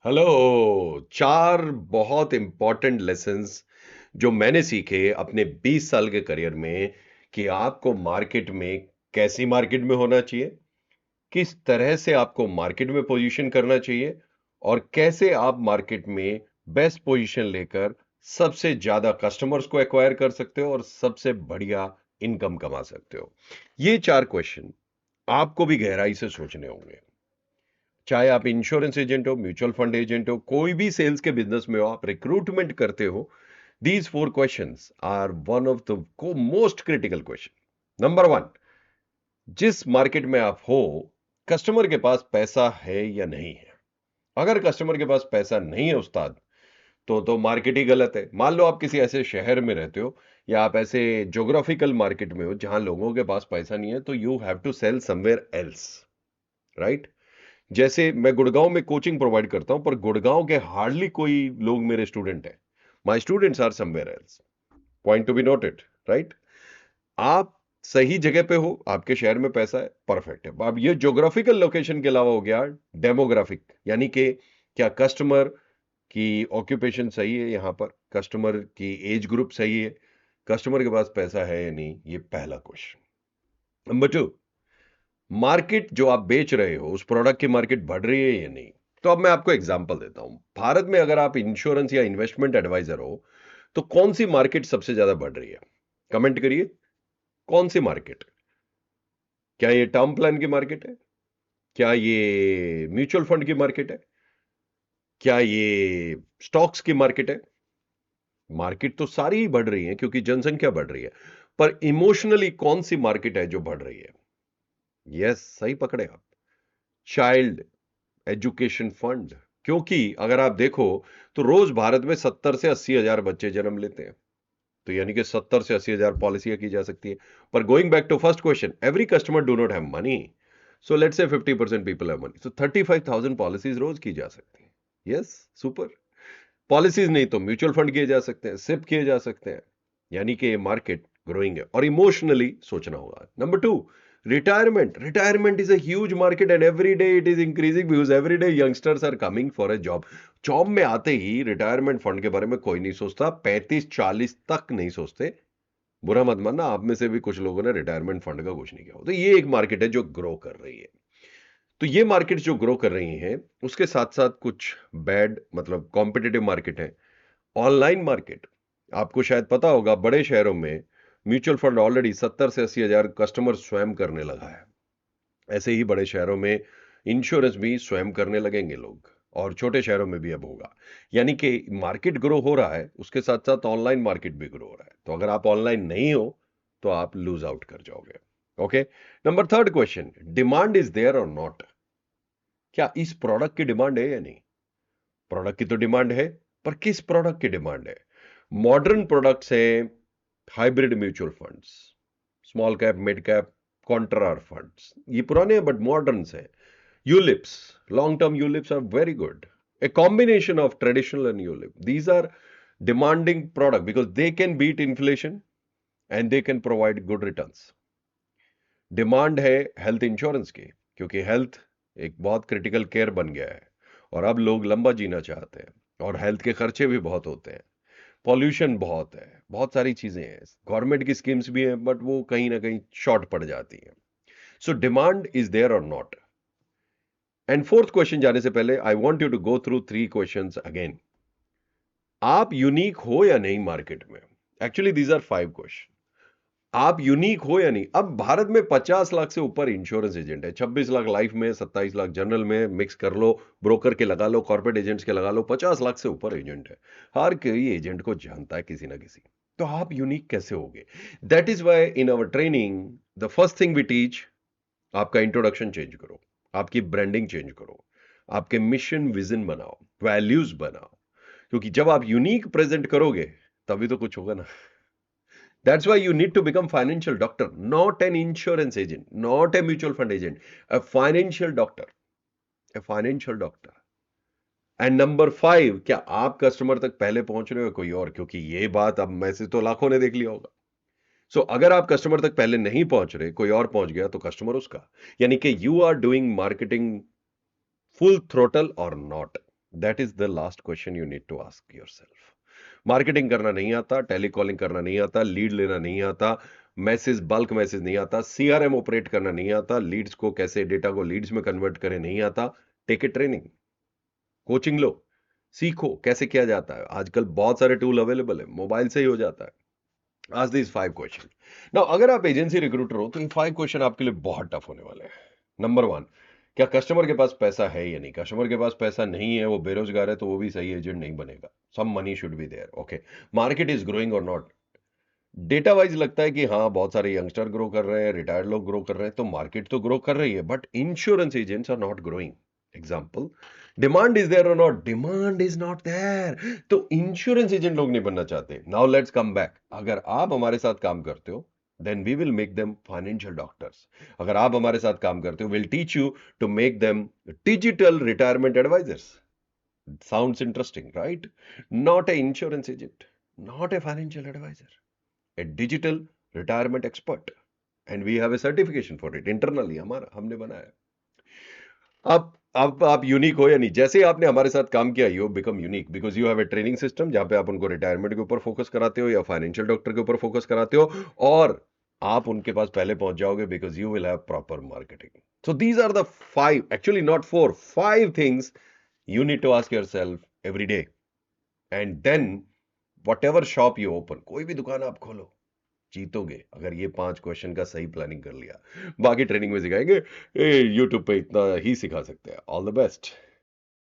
Hello. चार बहुत important lessons जो मैंने सीखे अपने 20 साल के करियर में कि आपको मार्केट में कैसी मार्केट में होना चाहिए, किस तरह से आपको मार्केट में पोजीशन करना चाहिए और कैसे आप मार्केट में बेस्ट पोजीशन लेकर सबसे ज्यादा कस्टमर्स को एक्वायर कर सकते हो और सबसे बढ़िया इनकम कमा सकते हो। ये चार क्वेश्चन आपको भी गहराई से सोचने होंगे। चाहे आप इंश्योरेंस एजेंट हो, म्यूचुअल फंड एजेंट हो, कोई भी सेल्स के बिजनेस में हो, आप रिक्रूटमेंट करते हो, these four questions are one of the most critical question. Number one, जिस मार्केट में आप हो, कस्टमर के पास पैसा है या नहीं है। अगर कस्टमर के पास पैसा नहीं है उस्ताद, तो मार्केट ही गलत है। मान लो आप किसी ऐसे शहर में रहते हो या आप ऐसे ज्योग्राफिकल मार्केट में हो जहां लोगों के पास पैसा नहीं है, तो you have to sell somewhere else, right. जैसे मैं गुड़गांव में कोचिंग प्रोवाइड करता हूं, पर गुड़गांव के हार्डली कोई लोग मेरे स्टूडेंट हैं। My students are somewhere else. Point to be noted, right. आप सही जगह पे हो, आपके शहर में पैसा है, परफेक्ट है। अब ये ज्योग्राफिकल लोकेशन के अलावा हो गया डेमोग्राफिक, यानी कि क्या कस्टमर की ऑक्यूपेशन सही है, यहां पर कस्टमर की एज ग्रुप सही है, कस्टमर के पास पैसा है या नहीं, ये पहला क्वेश्चन। नंबर टू, मार्केट जो आप बेच रहे हो, उस प्रोडक्ट की मार्केट बढ़ रही है या नहीं। तो अब मैं आपको एग्जांपल देता हूं। भारत में अगर आप इंश्योरेंस या इन्वेस्टमेंट एडवाइजर हो, तो कौन सी मार्केट सबसे ज्यादा बढ़ रही है? कमेंट करिए, कौन सी मार्केट? क्या ये टर्म प्लान की मार्केट है? क्या ये म्यूचुअल फंड की मार्केट है? क्या ये स्टॉक्स की मार्केट है? मार्केट तो सारी ही बढ़ रही है क्योंकि जनसंख्या बढ़ रही है, पर इमोशनली कौन सी मार्केट है जो बढ़ रही है? यस, सही पकड़े आप। Child education fund. क्योंकि अगर आप देखो, तो रोज भारत में 70 से 80 हजार बच्चे जन्म लेते हैं। तो यानी कि 70 से 80 हजार पॉलिसियां की जा सकती है। पर going back to first question, every customer do not have money. So let's say 50% people have money, so 35,000 policies रोज की जा सकती है। Yes, super. पॉलिसीज नहीं तो म्यूचुअल फंड किए जा सकते हैं, सिप किए जा सकते हैं। यानी कि मार्केट ग्रोइंग है और इमोशनली सोचना होगा। Number two, retirement is a huge market and every day it is increasing because every day youngsters are coming for a job. Job में आते ही रिटायरमेंट फंड के बारे में कोई नहीं सोचता, 35-40 तक नहीं सोचते। बुरा मत मानना, आप में से भी कुछ लोगों ने रिटायरमेंट फंड का कुछ नहीं किया हो। तो ये एक मार्केट है जो ग्रो कर रही है। तो ये मार्केट जो ग्रो कर रही है, उसके साथ साथ कुछ बैड, मतलब कॉम्पिटेटिव मार्केट है। ऑनलाइन मार्केट, आपको शायद पता होगा, बड़े शहरों में म्यूचुअल फंड ऑलरेडी 70 से 80 हजार कस्टमर स्वयं करने लगा है। ऐसे ही बड़े शहरों में इंश्योरेंस भी स्वयं करने लगेंगे लोग, और छोटे शहरों में भी अब होगा। यानी कि मार्केट ग्रो हो रहा है, उसके साथ साथ ऑनलाइन मार्केट भी ग्रो हो रहा है। तो अगर आप ऑनलाइन नहीं हो, तो आप लूज आउट कर जाओगे। Okay. Number third question, demand is there और नॉट। क्या इस प्रोडक्ट की डिमांड है या नहीं? प्रोडक्ट की तो डिमांड है, पर किस प्रोडक्ट की डिमांड है? मॉडर्न प्रोडक्ट्स हैं, hybrid mutual funds, small cap, mid cap, contra funds, ये पुराने हैं बट मॉडर्न हैं। ULIPs, long term ULIPs are very good. A combination of traditional and ULIP. These are demanding product because they can beat inflation and they can provide good returns. Demand है health insurance की, क्योंकि health एक बहुत critical care बन गया है और अब लोग लंबा जीना चाहते हैं, और हेल्थ के खर्चे भी बहुत होते हैं। पॉल्यूशन बहुत है, बहुत सारी चीजें हैं, गवर्नमेंट की स्कीम्स भी हैं बट वो कहीं ना कहीं शॉर्ट पड़ जाती हैं। सो डिमांड इज देयर और नॉट। एंड फोर्थ क्वेश्चन जाने से पहले I want you to go through three questions again. आप यूनिक हो या नहीं मार्केट में? Actually these are five question. आप यूनिक हो या नहीं? अब भारत में 50 लाख से ऊपर इंश्योरेंस एजेंट है, 26 लाख लाइफ में, 27 लाख जनरल में, मिक्स कर लो, ब्रोकर के लगा लो, कॉर्पोरेट एजेंट्स के लगा लो, 50 लाख से ऊपर एजेंट है। हर कोई एजेंट को जानता है किसी ना किसी। तो आप यूनिक कैसे होगे? That is why in our training the first thing we teach, आपका इंट्रोडक्शन चेंज करो, आपकी ब्रांडिंग चेंज करो, आपके मिशन विजन बनाओ, वैल्यूज बनाओ। क्योंकि जब आप यूनिक प्रेजेंट करोगे, तभी तो कुछ होगा ना। That's why you need to become financial doctor, not an insurance agent, not a mutual fund agent, a financial doctor, a financial doctor. And number five, क्या आप कस्टमर तक पहले पहुंच रहे हो कोई और? क्योंकि ये बात अब में से तो लाखों ने देख लिया होगा। सो अगर आप कस्टमर तक पहले नहीं पहुंच रहे, कोई और पहुंच गया, तो कस्टमर उसका। यानी कि you are doing marketing full throttle और नॉट। That is the last question you need to ask yourself. Marketing करना नहीं आता, टेलीकॉलिंग करना नहीं आता, लीड लेना नहीं आता, मैसेज बल्क मैसेज नहीं आता, सीआरएम ऑपरेट करना नहीं आता, लीड्स को कैसे डेटा को लीड्स में कन्वर्ट करें नहीं आता, टेक ए ट्रेनिंग, कोचिंग लो, सीखो कैसे किया जाता है। आजकल बहुत सारे टूल अवेलेबल है, मोबाइल से ही हो जाता है। आज दिस 5 क्वेश्चन। नाउ अगर आप एजेंसी रिक्रूटर हो तो ये 5 क्वेश्चन आपके लिए बहुत टफ होने वाले हैं। नंबर 1, क्या कस्टमर के पास पैसा है या नहीं? कस्टमर के पास पैसा नहीं है, वो बेरोजगार है, तो वो भी सही एजेंट नहीं बनेगा। Some money should be there. Okay, market is growing or not? Data wise लगता है कि हाँ बहुत सारे यंगस्टर ग्रो कर रहे हैं, रिटायर्ड लोग ग्रो कर रहे हैं, तो मार्केट तो ग्रो कर रही है, but insurance agents are not growing. Example, demand is there और not? Demand is not there, तो इंश्योरेंस एजेंट लोग नहीं बनना चाहते। Now let's come back. अगर आप हमारे साथ काम करते हो then we will make them financial doctors. अगर आप हमारे साथ काम करते हो, will teach you to make them digital retirement advisors. Sounds interesting, right? Not a insurance agent, not a financial advisor, a digital retirement expert, and we have a certification for it internally, हमारा हमने बनाया। आप unique हो या नहीं? जैसे आपने हमारे साथ काम किया, you become unique because you have a training system जहां पे आप उनको रिटायरमेंट के ऊपर फोकस कराते हो या फाइनेंशियल डॉक्टर के ऊपर फोकस कराते हो, और आप उनके पास पहले पहुंच जाओगे because you will have proper marketing. So these are the 5, actually not 4, 5 things you need to ask yourself every day, and then whatever shop you open, कोई भी दुकान आप खोलो, जीतोगे अगर ये 5 क्वेश्चन का सही प्लानिंग कर लिया। बाकी ट्रेनिंग में सिखाएंगे, यूट्यूब पे इतना ही सिखा सकते हैं। All the best.